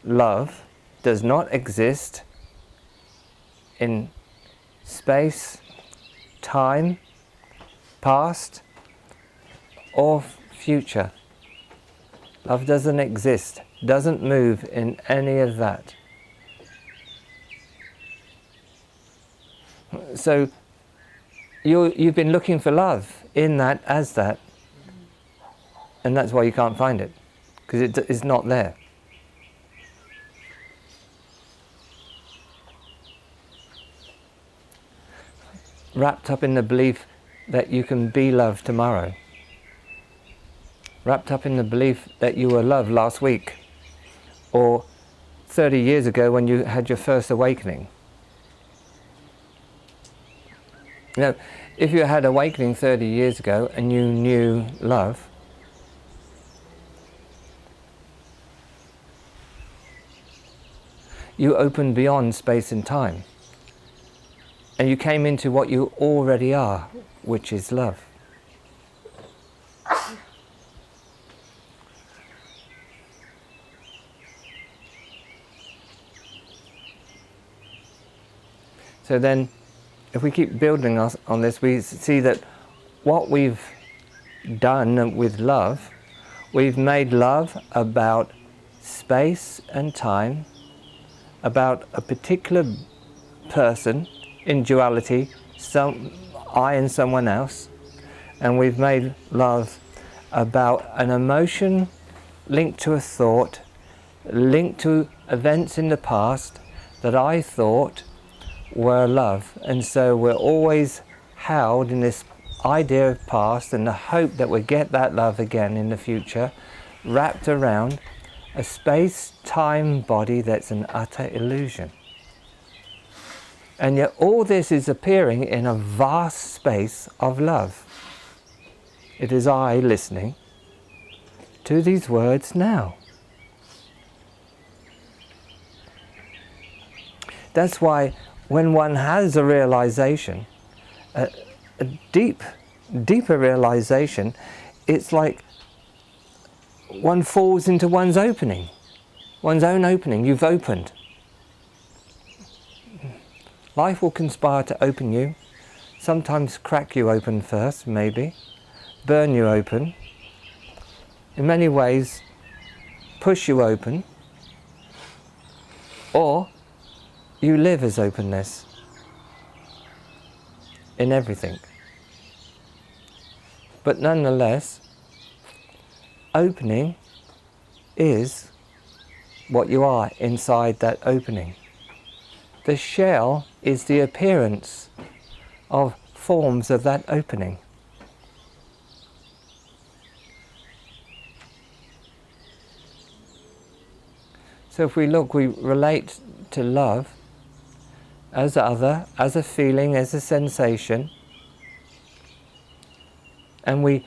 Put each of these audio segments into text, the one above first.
love does not exist in space, time, past, or future. Love doesn't exist, doesn't move in any of that. So you've been looking for love in that, as that, and that's why you can't find it, because it's not there. Wrapped up in the belief that you can be loved tomorrow. Wrapped up in the belief that you were loved last week, or 30 years ago when you had your first awakening. You know, if you had awakening 30 years ago and you knew love, you opened beyond space and time. And you came into what you already are, which is love. So then, if we keep building on this, we see that what we've done with love, we've made love about space and time, about a particular person in duality, I and someone else, and we've made love about an emotion linked to a thought, linked to events in the past that I thought were love, and so we're always held in this idea of past and the hope that we'll get that love again in the future, wrapped around a space-time body that's an utter illusion. And yet all this is appearing in a vast space of love. It is I listening to these words now. That's why when one has a realization, a deeper realization, it's like one falls into one's opening, one's own opening. You've opened. Life will conspire to open you, sometimes crack you open first, maybe, burn you open, in many ways push you open, or you live as openness in everything. But nonetheless, opening is what you are inside that opening. The shell is the appearance of forms of that opening. So if we look, we relate to love as other, as a feeling, as a sensation, and we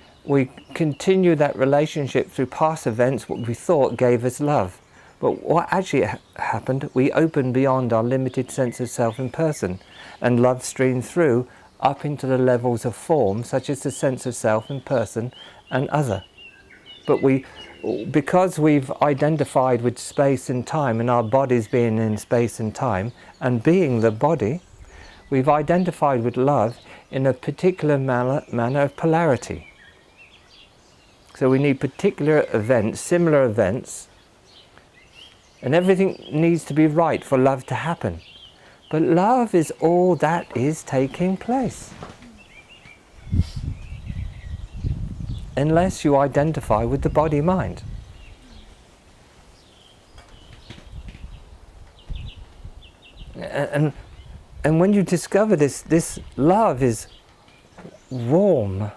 continue that relationship through past events, what we thought gave us love. But what actually happened, we opened beyond our limited sense of self and person, and love streamed through up into the levels of form, such as the sense of self and person and other. But because we've identified with space and time, and our bodies being in space and time, and being the body, we've identified with love in a particular manner of polarity. So we need particular events, similar events, and everything needs to be right for love to happen. But love is all that is taking place. Unless you identify with the body-mind. And when you discover this love is warm,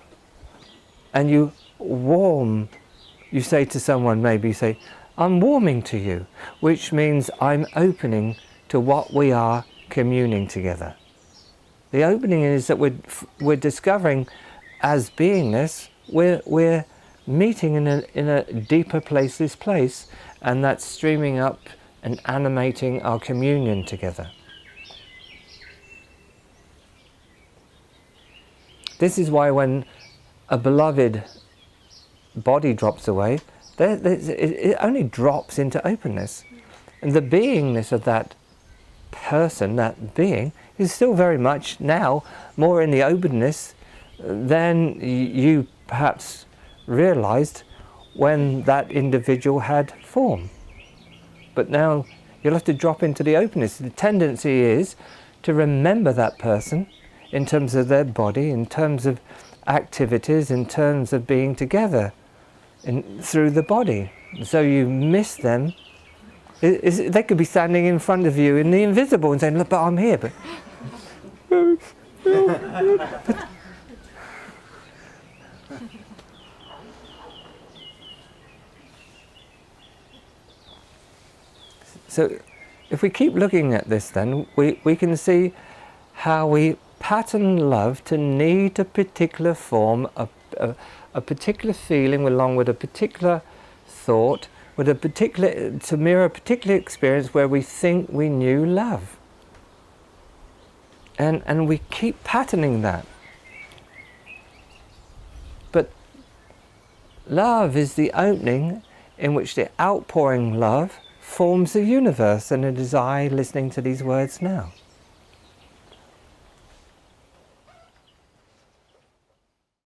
and you say to someone, maybe you say, I'm warming to you, which means I'm opening to what we are communing together. The opening is that we're discovering as beingness, we're meeting in a deeper place, this place, and that's streaming up and animating our communion together. This is why when a beloved body drops away, it only drops into openness. And the beingness of that person, that being, is still very much now more in the openness than you perhaps realized when that individual had form. But now you'll have to drop into the openness. The tendency is to remember that person in terms of their body, in terms of activities, in terms of being together through the body. So you miss them. They could be standing in front of you in the invisible and saying, look, but I'm here. But so if we keep looking at this, then we can see how we pattern love to need a particular form, a particular feeling along with a particular thought, with a particular, to mirror a particular experience where we think we knew love. And we keep patterning that. But love is the opening in which the outpouring love forms the universe, and it is I listening to these words now.